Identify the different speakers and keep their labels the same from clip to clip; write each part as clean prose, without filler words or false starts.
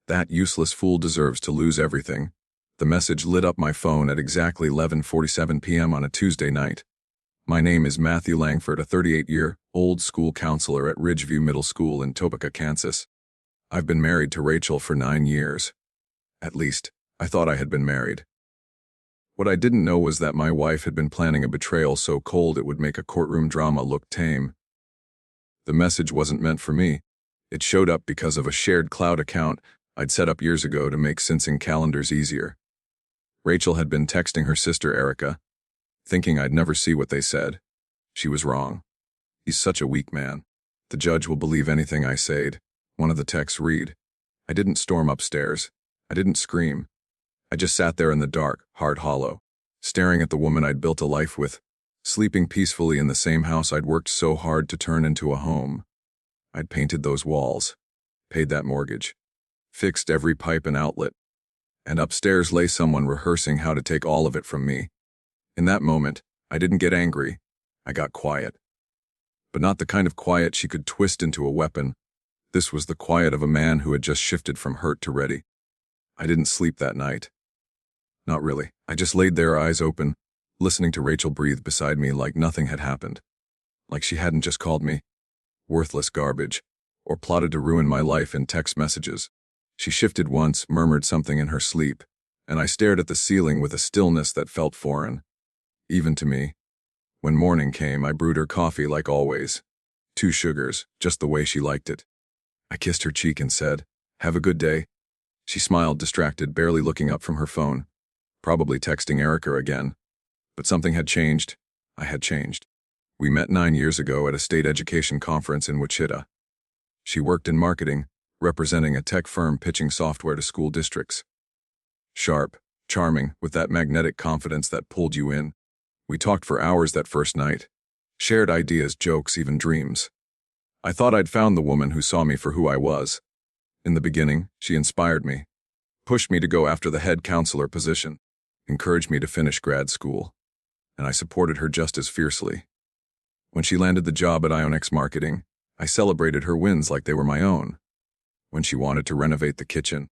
Speaker 1: That useless fool deserves to lose everything. The message lit up my phone at exactly 11:47 p.m. on a Tuesday night. My name is Matthew Langford, a 38-year-old school counselor at Ridgeview Middle School in Topeka, Kansas. I've been married to Rachel for 9 years. At least, I thought I had been married. What I didn't know was that my wife had been planning a betrayal so cold it would make a courtroom drama look tame. The message wasn't meant for me. It showed up because of a shared cloud account I'd set up years ago to make syncing calendars easier. Rachel had been texting her sister Erica, thinking I'd never see what they said. She was wrong. He's such a weak man. The judge will believe anything I said. One of the texts read. I didn't storm upstairs. I didn't scream. I just sat there in the dark, heart hollow, staring at the woman I'd built a life with, sleeping peacefully in the same house I'd worked so hard to turn into a home. I'd painted those walls, paid that mortgage, fixed every pipe and outlet, and upstairs lay someone rehearsing how to take all of it from me. In that moment, I didn't get angry. I got quiet. But not the kind of quiet she could twist into a weapon. This was the quiet of a man who had just shifted from hurt to ready. I didn't sleep that night. Not really. I just laid there, eyes open, listening to Rachel breathe beside me like nothing had happened. Like she hadn't just called me worthless garbage, or plotted to ruin my life in text messages. She shifted once, murmured something in her sleep, and I stared at the ceiling with a stillness that felt foreign, even to me. When morning came, I brewed her coffee like always. 2 sugars, just the way she liked it. I kissed her cheek and said, "Have a good day." She smiled, distracted, barely looking up from her phone. Probably texting Erica again. But something had changed. I had changed. We met 9 years ago at a state education conference in Wichita. She worked in marketing, representing a tech firm pitching software to school districts. Sharp, charming, with that magnetic confidence that pulled you in. We talked for hours that first night. Shared ideas, jokes, even dreams. I thought I'd found the woman who saw me for who I was. In the beginning, she inspired me, pushed me to go after the head counselor position, encouraged me to finish grad school, and I supported her just as fiercely. When she landed the job at Ionex Marketing, I celebrated her wins like they were my own. When she wanted to renovate the kitchen,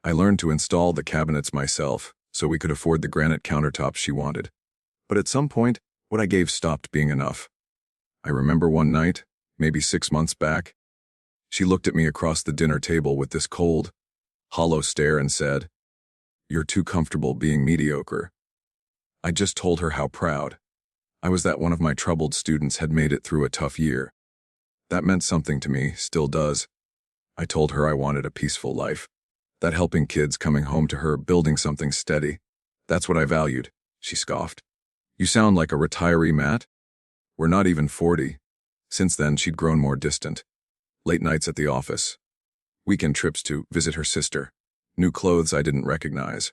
Speaker 1: I learned to install the cabinets myself so we could afford the granite countertops she wanted. But at some point, what I gave stopped being enough. I remember one night, maybe 6 months back, she looked at me across the dinner table with this cold, hollow stare and said, "You're too comfortable being mediocre." I just told her how proud I was that one of my troubled students had made it through a tough year. That meant something to me, still does. I told her I wanted a peaceful life, that helping kids coming home to her, building something steady. That's what I valued. She scoffed. "You sound like a retiree, Matt." We're not even 40. Since then, she'd grown more distant. Late nights at the office. Weekend trips to visit her sister. New clothes I didn't recognize.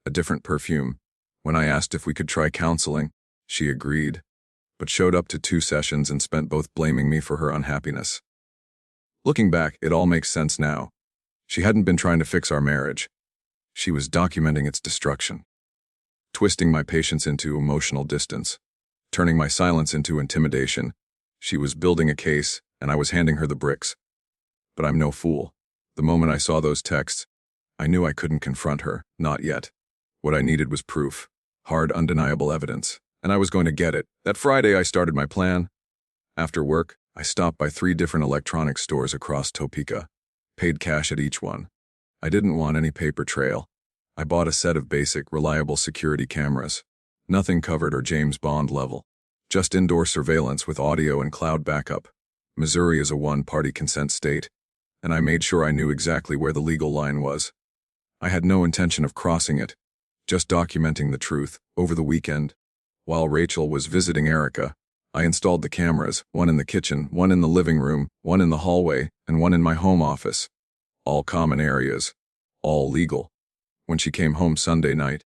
Speaker 1: A different perfume. When I asked if we could try counseling, she agreed, but showed up to 2 sessions and spent both blaming me for her unhappiness. Looking back, it all makes sense now. She hadn't been trying to fix our marriage. She was documenting its destruction. Twisting my patience into emotional distance. Turning my silence into intimidation. She was building a case, and I was handing her the bricks. But I'm no fool. The moment I saw those texts, I knew I couldn't confront her, not yet. What I needed was proof. Hard, undeniable evidence. And I was going to get it. That Friday, I started my plan. After work, I stopped by 3 different electronics stores across Topeka. Paid cash at each one. I didn't want any paper trail. I bought a set of basic, reliable security cameras. Nothing covered or James Bond level. Just indoor surveillance with audio and cloud backup. Missouri is a one-party consent state, and I made sure I knew exactly where the legal line was. I had no intention of crossing it, just documenting the truth. Over the weekend, while Rachel was visiting Erica, I installed the cameras, one in the kitchen, one in the living room, one in the hallway, and one in my home office. All common areas. All legal. When she came home Sunday night,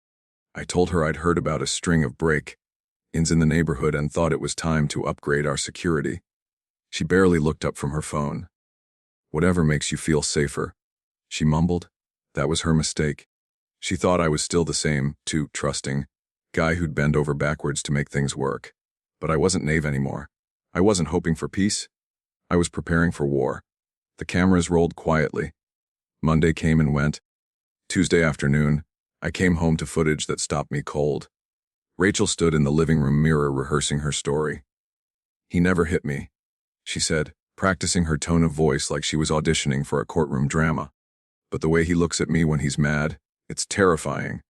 Speaker 1: I told her I'd heard about a string of break-ins in the neighborhood and thought it was time to upgrade our security. She barely looked up from her phone. "Whatever makes you feel safer," she mumbled. That was her mistake. She thought I was still the same, too trusting guy who'd bend over backwards to make things work. But I wasn't naive anymore. I wasn't hoping for peace. I was preparing for war. The cameras rolled quietly. Monday came and went. Tuesday afternoon, I came home to footage that stopped me cold. Rachel stood in the living room mirror rehearsing her story. "He never hit me," she said, practicing her tone of voice like she was auditioning for a courtroom drama. "But the way he looks at me when he's mad, it's terrifying."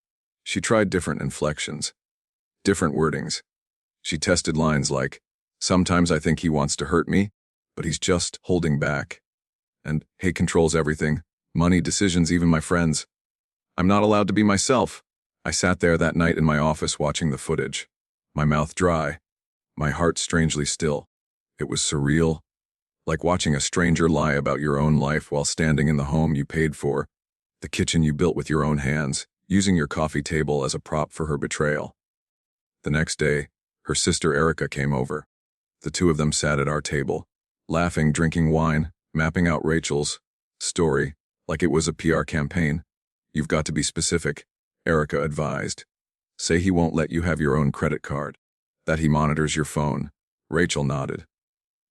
Speaker 1: She tried different inflections, different wordings. She tested lines like, "Sometimes I think he wants to hurt me, but he's just holding back." And "Hate controls everything, money, decisions, even my friends. I'm not allowed to be myself." I sat there that night in my office watching the footage, my mouth dry, my heart strangely still. It was surreal, like watching a stranger lie about your own life while standing in the home you paid for, the kitchen you built with your own hands, using your coffee table as a prop for her betrayal. The next day, her sister Erica came over. The two of them sat at our table, laughing, drinking wine, mapping out Rachel's story like it was a PR campaign. "You've got to be specific," Erica advised. "Say he won't let you have your own credit card, that he monitors your phone." Rachel nodded.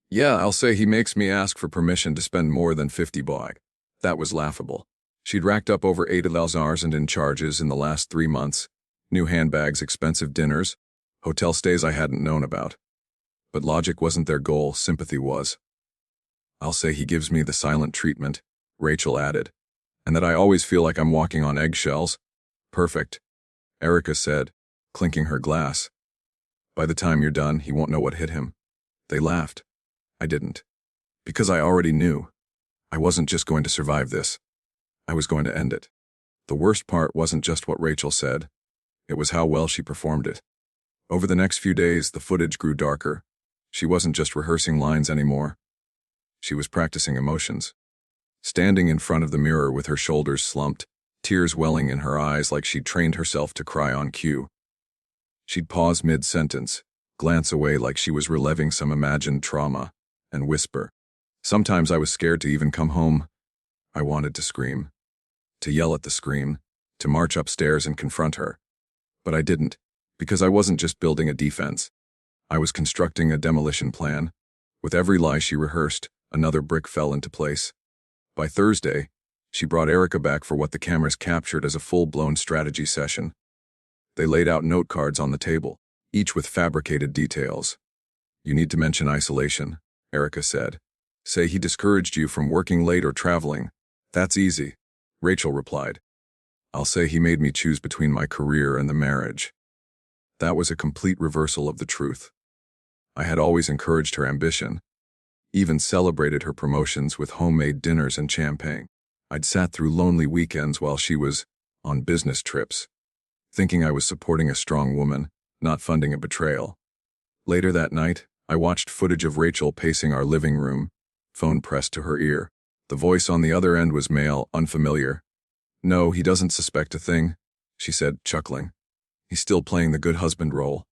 Speaker 1: "Yeah, I'll say he makes me ask for permission to spend more than $50." That was laughable. She'd racked up over $8,000 in charges in the last 3 months, new handbags, expensive dinners, hotel stays I hadn't known about. But logic wasn't their goal, sympathy was. "I'll say he gives me the silent treatment," Rachel added, "and that I always feel like I'm walking on eggshells." "Perfect," Erica said, clinking her glass. "By the time you're done, he won't know what hit him." They laughed. I didn't. Because I already knew. I wasn't just going to survive this. I was going to end it. The worst part wasn't just what Rachel said. It was how well she performed it. Over the next few days, the footage grew darker. She wasn't just rehearsing lines anymore. She was practicing emotions. Standing in front of the mirror with her shoulders slumped, tears welling in her eyes like she'd trained herself to cry on cue. She'd pause mid-sentence, glance away like she was reliving some imagined trauma, and whisper. Sometimes I was scared to even come home. I wanted to scream. To yell at the scream. To march upstairs and confront her. But I didn't, because I wasn't just building a defense. I was constructing a demolition plan. With every lie she rehearsed, another brick fell into place. By Thursday, she brought Erica back for what the cameras captured as a full-blown strategy session. They laid out note cards on the table, each with fabricated details. "You need to mention isolation," Erica said. "Say he discouraged you from working late or traveling." "That's easy," Rachel replied. "I'll say he made me choose between my career and the marriage." That was a complete reversal of the truth. I had always encouraged her ambition, even celebrated her promotions with homemade dinners and champagne. I'd sat through lonely weekends while she was on business trips, thinking I was supporting a strong woman, not funding a betrayal. Later that night, I watched footage of Rachel pacing our living room, phone pressed to her ear. The voice on the other end was male, unfamiliar. "No, he doesn't suspect a thing," she said, chuckling. "He's still playing the good husband role.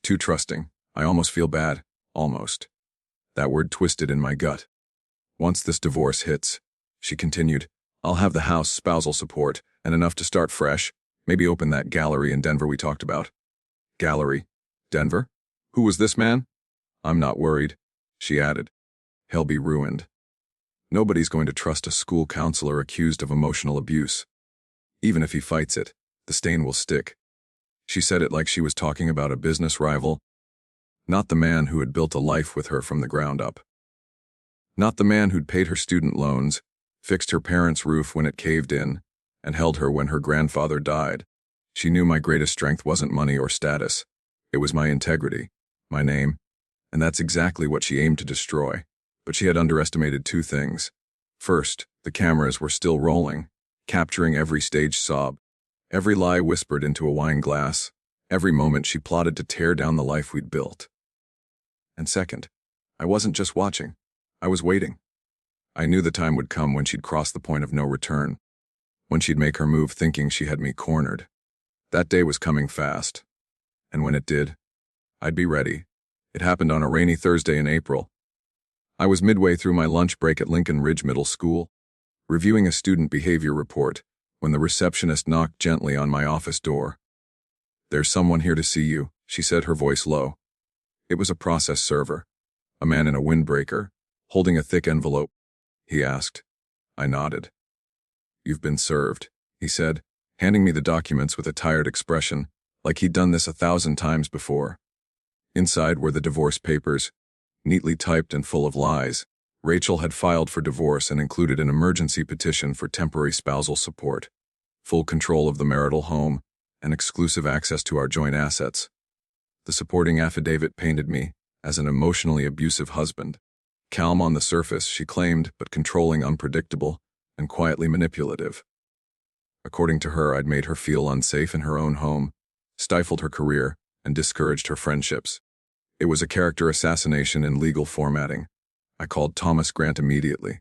Speaker 1: Too trusting. I almost feel bad. Almost." That word twisted in my gut. "Once this divorce hits," she continued, "I'll have the house, spousal support, and enough to start fresh, maybe open that gallery in Denver we talked about." "Gallery? Denver? Who was this man?" "I'm not worried," she added. "He'll be ruined. Nobody's going to trust a school counselor accused of emotional abuse. Even if he fights it, the stain will stick." She said it like she was talking about a business rival, not the man who had built a life with her from the ground up. Not the man who'd paid her student loans, fixed her parents' roof when it caved in, and held her when her grandfather died. She knew my greatest strength wasn't money or status. It was my integrity, my name, and that's exactly what she aimed to destroy. But she had underestimated 2 things. First, the cameras were still rolling, capturing every stage sob, every lie whispered into a wine glass, every moment she plotted to tear down the life we'd built. And second, I wasn't just watching. I was waiting. I knew the time would come when she'd cross the point of no return, when she'd make her move thinking she had me cornered. That day was coming fast. And when it did, I'd be ready. It happened on a rainy Thursday in April. I was midway through my lunch break at Lincoln Ridge Middle School, reviewing a student behavior report, when the receptionist knocked gently on my office door. "There's someone here to see you," she said, her voice low. It was a process server, a man in a windbreaker, holding a thick envelope. He asked. I nodded. "You've been served," he said, handing me the documents with a tired expression, like he'd done this 1,000 times before. Inside were the divorce papers, neatly typed and full of lies. Rachel had filed for divorce and included an emergency petition for temporary spousal support, full control of the marital home, and exclusive access to our joint assets. The supporting affidavit painted me as an emotionally abusive husband. Calm on the surface, she claimed, but controlling, unpredictable, and quietly manipulative. According to her, I'd made her feel unsafe in her own home, stifled her career, and discouraged her friendships. It was a character assassination in legal formatting. I called Thomas Grant immediately.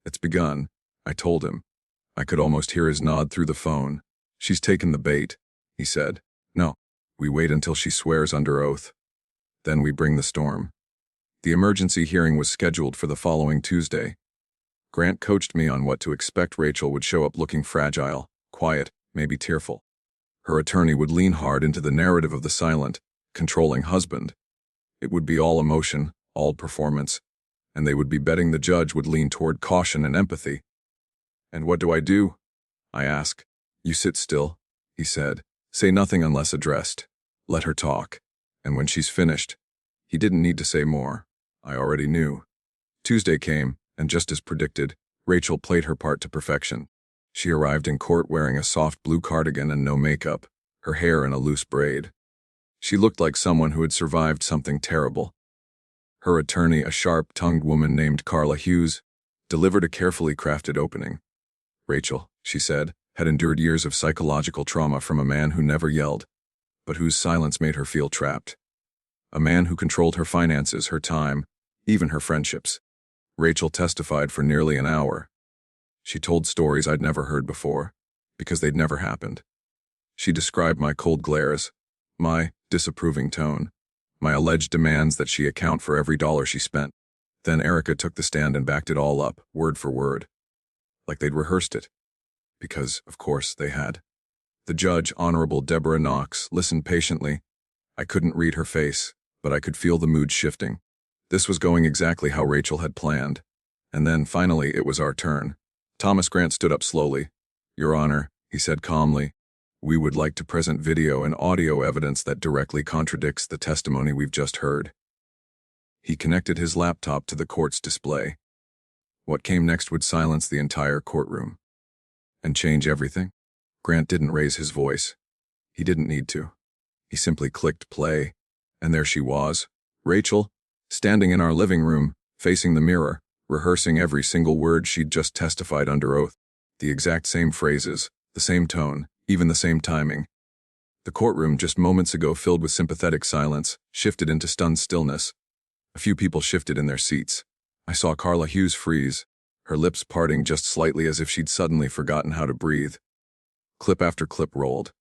Speaker 1: "It's begun," I told him. I could almost hear his nod through the phone. "She's taken the bait," he said. "No, we wait until she swears under oath. Then we bring the storm." The emergency hearing was scheduled for the following Tuesday. Grant coached me on what to expect. Rachel would show up looking fragile, quiet, maybe tearful. Her attorney would lean hard into the narrative of the silent, controlling husband. It would be all emotion, all performance, and they would be betting the judge would lean toward caution and empathy. "And what do I do?" I asked. "You sit still," he said. "Say nothing unless addressed. Let her talk. And when she's finished." He didn't need to say more. I already knew. Tuesday came, and just as predicted, Rachel played her part to perfection. She arrived in court wearing a soft blue cardigan and no makeup, her hair in a loose braid. She looked like someone who had survived something terrible. Her attorney, a sharp-tongued woman named Carla Hughes, delivered a carefully crafted opening. Rachel, she said, had endured years of psychological trauma from a man who never yelled, but whose silence made her feel trapped. A man who controlled her finances, her time, even her friendships. Rachel testified for nearly an hour. She told stories I'd never heard before, because they'd never happened. She described my cold glares, my disapproving tone, my alleged demands that she account for every dollar she spent. Then Erica took the stand and backed it all up, word for word, like they'd rehearsed it. Because, of course, they had. The judge, Honorable Deborah Knox, listened patiently. I couldn't read her face, but I could feel the mood shifting. This was going exactly how Rachel had planned. And then, finally, it was our turn. Thomas Grant stood up slowly. "Your Honor," he said calmly, "we would like to present video and audio evidence that directly contradicts the testimony we've just heard." He connected his laptop to the court's display. What came next would silence the entire courtroom. And change everything? Grant didn't raise his voice. He didn't need to. He simply clicked play, and there she was, Rachel, standing in our living room, facing the mirror, rehearsing every single word she'd just testified under oath. The exact same phrases, the same tone, even the same timing. The courtroom, just moments ago filled with sympathetic silence, shifted into stunned stillness. A few people shifted in their seats. I saw Carla Hughes freeze, her lips parting just slightly as if she'd suddenly forgotten how to breathe. Clip after clip rolled.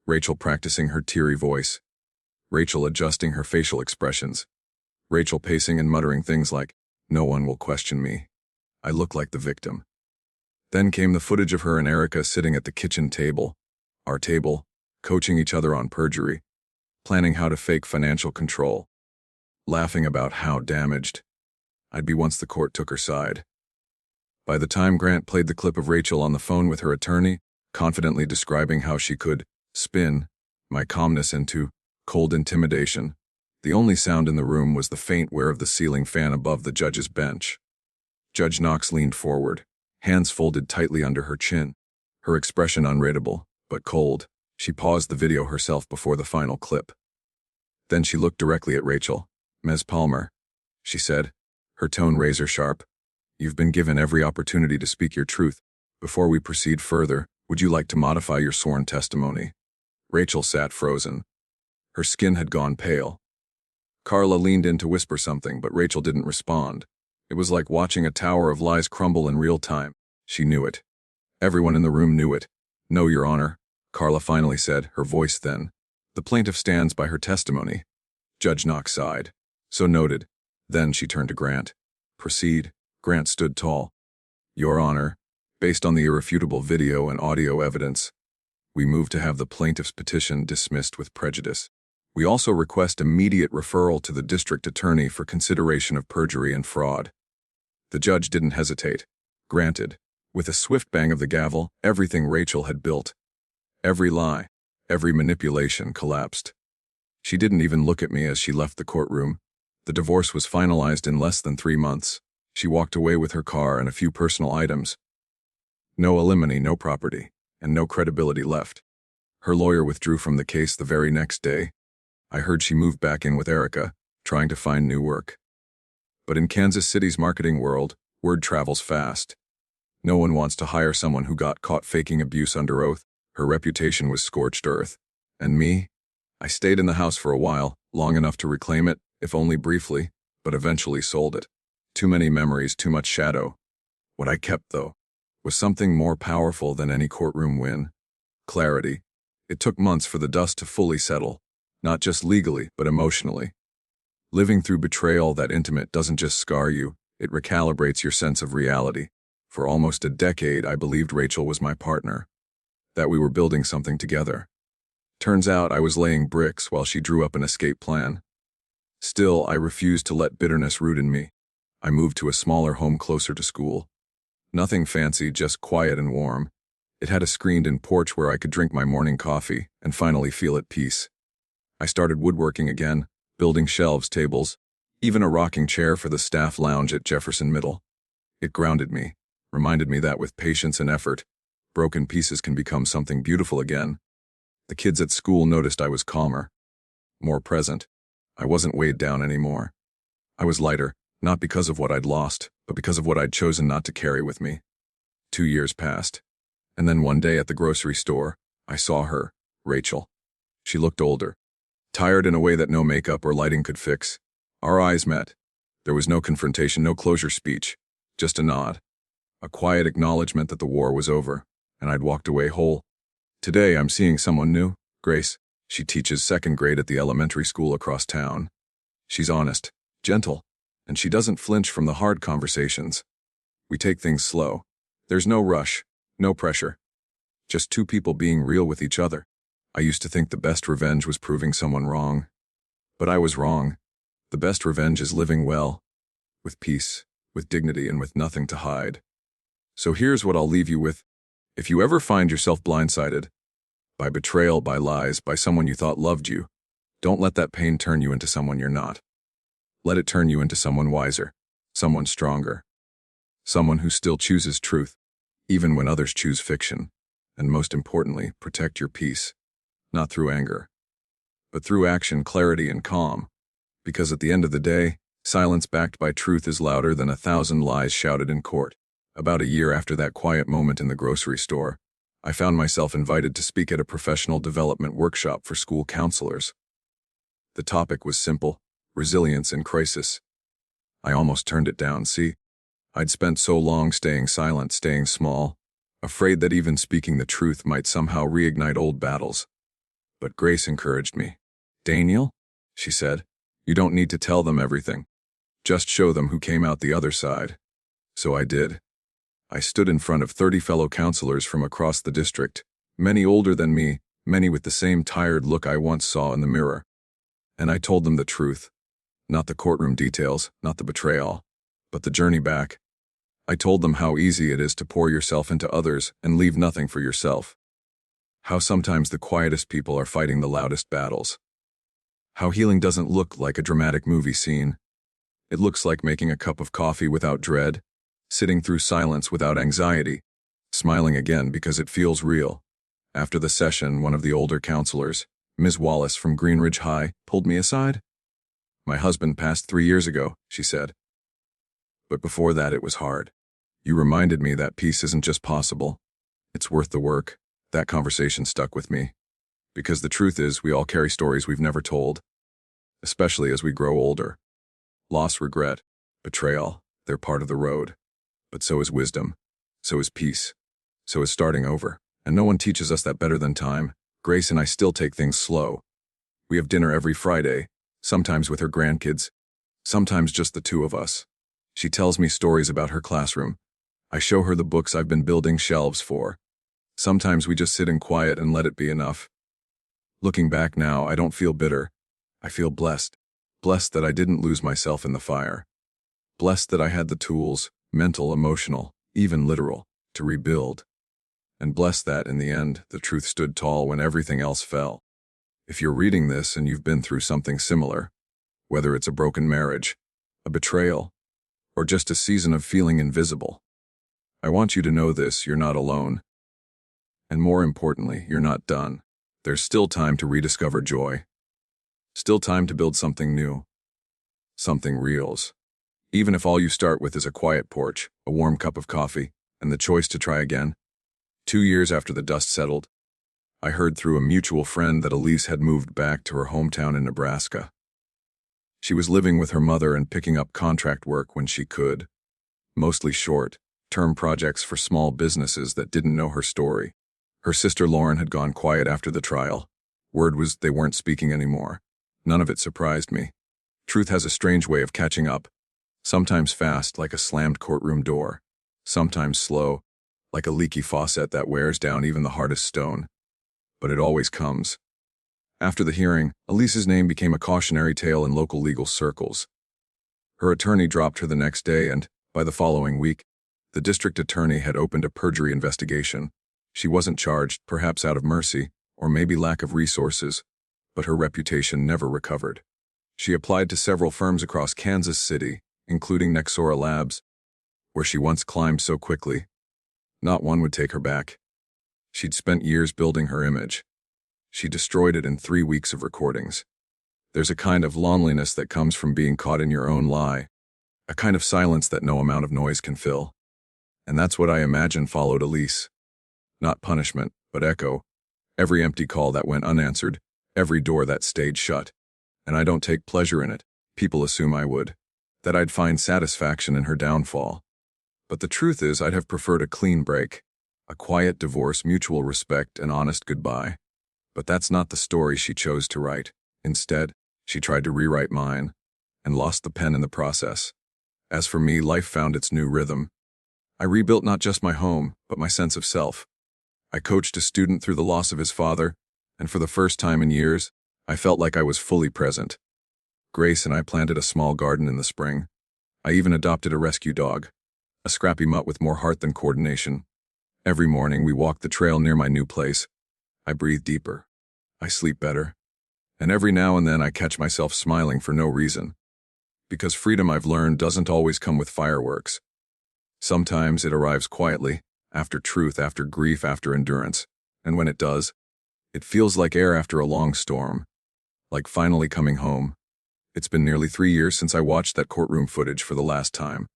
Speaker 1: Rachel practicing her teary voice. Rachel adjusting her facial expressions. Rachel pacing and muttering things like, "No one will question me. I look like the victim." Then came the footage of her and Erica sitting at the kitchen table, our table, coaching each other on perjury, planning how to fake financial control, laughing about how damaged I'd be once the court took her side. By the time Grant played the clip of Rachel on the phone with her attorney, confidently describing how she could spin my calmness into cold intimidation, the only sound in the room was the faint whir of the ceiling fan above the judge's bench. Judge Knox leaned forward, hands folded tightly under her chin, her expression unreadable, but cold. She paused the video herself before the final clip. Then she looked directly at Rachel. "Ms. Palmer," she said, her tone razor sharp, "you've been given every opportunity to speak your truth. Before we proceed further, would you like to modify your sworn testimony?" Rachel sat frozen. Her skin had gone pale. Carla leaned in to whisper something, but Rachel didn't respond. It was like watching a tower of lies crumble in real time. She knew it. Everyone in the room knew it. "No, Your Honor," Carla finally said, her voice thin. "The plaintiff stands by her testimony." Judge Knox sighed. "So noted." Then she turned to Grant. "Proceed." Grant stood tall. "Your Honor, based on the irrefutable video and audio evidence, we move to have the plaintiff's petition dismissed with prejudice. We also request immediate referral to the district attorney for consideration of perjury and fraud." The judge didn't hesitate. "Granted." With a swift bang of the gavel, everything Rachel had built, every lie, every manipulation collapsed. She didn't even look at me as she left the courtroom. The divorce was finalized in less than 3 months. She walked away with her car and a few personal items. No alimony, no property, and no credibility left. Her lawyer withdrew from the case the very next day. I heard she moved back in with Erica, trying to find new work. But in Kansas City's marketing world, word travels fast. No one wants to hire someone who got caught faking abuse under oath. Her reputation was scorched earth. And me? I stayed in the house for a while, long enough to reclaim it, if only briefly, but eventually sold it. Too many memories, too much shadow. What I kept, though, was something more powerful than any courtroom win. Clarity. It took months for the dust to fully settle, not just legally, but emotionally. Living through betrayal that intimate doesn't just scar you, it recalibrates your sense of reality. For almost a decade, I believed Rachel was my partner, that we were building something together. Turns out I was laying bricks while she drew up an escape plan. Still, I refused to let bitterness root in me. I moved to a smaller home closer to school. Nothing fancy, just quiet and warm. It had a screened-in porch where I could drink my morning coffee and finally feel at peace. I started woodworking again, building shelves, tables, even a rocking chair for the staff lounge at Jefferson Middle. It grounded me, reminded me that with patience and effort, broken pieces can become something beautiful again. The kids at school noticed I was calmer, more present. I wasn't weighed down anymore. I was lighter, not because of what I'd lost, but because of what I'd chosen not to carry with me. 2 years passed. And then one day at the grocery store, I saw her, Rachel. She looked older, tired in a way that no makeup or lighting could fix. Our eyes met. There was no confrontation, no closure speech, just a nod. A quiet acknowledgement that the war was over, and I'd walked away whole. Today I'm seeing someone new, Grace. She teaches 2nd grade at the elementary school across town. She's honest, gentle, and she doesn't flinch from the hard conversations. We take things slow. There's no rush, no pressure. Just two people being real with each other. I used to think the best revenge was proving someone wrong. But I was wrong. The best revenge is living well, with peace, with dignity, and with nothing to hide. So here's what I'll leave you with. If you ever find yourself blindsided, by betrayal, by lies, by someone you thought loved you, don't let that pain turn you into someone you're not. Let it turn you into someone wiser, someone stronger, someone who still chooses truth, even when others choose fiction. And most importantly, protect your peace, not through anger, but through action, clarity, and calm. Because at the end of the day, silence backed by truth is louder than 1,000 lies shouted in court. About a year after that quiet moment in the grocery store, I found myself invited to speak at a professional development workshop for school counselors. The topic was simple: resilience in crisis. I almost turned it down, see? I'd spent so long staying silent, staying small, afraid that even speaking the truth might somehow reignite old battles. But Grace encouraged me. "Daniel," she said, "you don't need to tell them everything. Just show them who came out the other side." So I did. I stood in front of 30 fellow counselors from across the district, many older than me, many with the same tired look I once saw in the mirror. And I told them the truth. Not the courtroom details, not the betrayal, but the journey back. I told them how easy it is to pour yourself into others and leave nothing for yourself. How sometimes the quietest people are fighting the loudest battles. How healing doesn't look like a dramatic movie scene. It looks like making a cup of coffee without dread, sitting through silence without anxiety, smiling again because it feels real. After the session, one of the older counselors, Ms. Wallace from Greenridge High, pulled me aside. "My husband passed 3 years ago," she said. "But before that it was hard. You reminded me that peace isn't just possible. It's worth the work." That conversation stuck with me. Because the truth is, we all carry stories we've never told, especially as we grow older. Loss, regret, betrayal, they're part of the road. But so is wisdom, so is peace, so is starting over. And no one teaches us that better than time. Grace and I still take things slow. We have dinner every Friday, sometimes with her grandkids, sometimes just the two of us. She tells me stories about her classroom. I show her the books I've been building shelves for. Sometimes we just sit in quiet and let it be enough. Looking back now, I don't feel bitter. I feel blessed. Blessed that I didn't lose myself in the fire. Blessed that I had the tools, mental, emotional, even literal, to rebuild. And bless that, in the end, the truth stood tall when everything else fell. If you're reading this and you've been through something similar, whether it's a broken marriage, a betrayal, or just a season of feeling invisible, I want you to know this: you're not alone. And more importantly, you're not done. There's still time to rediscover joy. Still time to build something new. Something reals. Even if all you start with is a quiet porch, a warm cup of coffee, and the choice to try again. 2 years after the dust settled, I heard through a mutual friend that Elise had moved back to her hometown in Nebraska. She was living with her mother and picking up contract work when she could, mostly short-term projects for small businesses that didn't know her story. Her sister Lauren had gone quiet after the trial. Word was they weren't speaking anymore. None of it surprised me. Truth has a strange way of catching up, sometimes fast, like a slammed courtroom door, sometimes slow, like a leaky faucet that wears down even the hardest stone. But it always comes. After the hearing, Elise's name became a cautionary tale in local legal circles. Her attorney dropped her the next day, and, by the following week, the district attorney had opened a perjury investigation. She wasn't charged, perhaps out of mercy, or maybe lack of resources, but her reputation never recovered. She applied to several firms across Kansas City, including Nexora Labs, where she once climbed so quickly. Not one would take her back. She'd spent years building her image. She destroyed it in 3 weeks of recordings. There's a kind of loneliness that comes from being caught in your own lie, a kind of silence that no amount of noise can fill. And that's what I imagine followed Elise. Not punishment, but echo. Every empty call that went unanswered, every door that stayed shut. And I don't take pleasure in it. People assume I would, that I'd find satisfaction in her downfall. But the truth is, I'd have preferred a clean break, a quiet divorce, mutual respect, and honest goodbye. But that's not the story she chose to write. Instead, she tried to rewrite mine, and lost the pen in the process. As for me, life found its new rhythm. I rebuilt not just my home, but my sense of self. I coached a student through the loss of his father, and for the first time in years, I felt like I was fully present. Grace and I planted a small garden in the spring. I even adopted a rescue dog, a scrappy mutt with more heart than coordination. Every morning, we walked the trail near my new place. I breathe deeper. I sleep better. And every now and then I catch myself smiling for no reason. Because freedom, I've learned, doesn't always come with fireworks. Sometimes it arrives quietly, after truth, after grief, after endurance. And when it does, it feels like air after a long storm. Like finally coming home. It's been nearly 3 years since I watched that courtroom footage for the last time.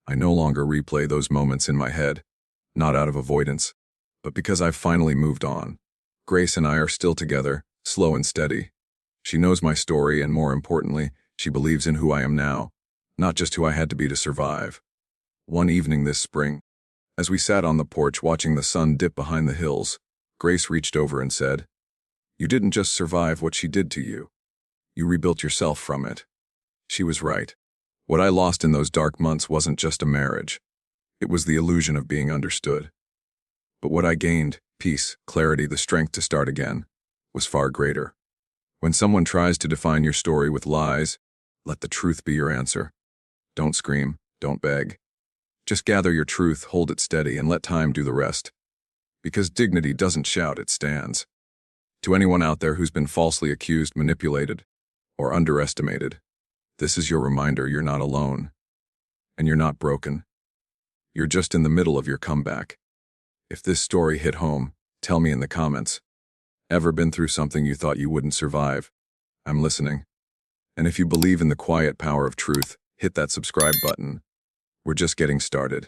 Speaker 1: I no longer replay those moments in my head, not out of avoidance, but because I've finally moved on. Grace and I are still together, slow and steady. She knows my story, and more importantly, she believes in who I am now, not just who I had to be to survive. One evening this spring, as we sat on the porch watching the sun dip behind the hills, Grace reached over and said, "You didn't just survive what she did to you. You rebuilt yourself from it." She was right. What I lost in those dark months wasn't just a marriage. It was the illusion of being understood. But what I gained, peace, clarity, the strength to start again, was far greater. When someone tries to define your story with lies, let the truth be your answer. Don't scream, don't beg. Just gather your truth, hold it steady, and let time do the rest. Because dignity doesn't shout, it stands. To anyone out there who's been falsely accused, manipulated, or underestimated, this is your reminder: you're not alone. And you're not broken. You're just in the middle of your comeback. If this story hit home, tell me in the comments. Ever been through something you thought you wouldn't survive? I'm listening. And if you believe in the quiet power of truth, hit that subscribe button. We're just getting started.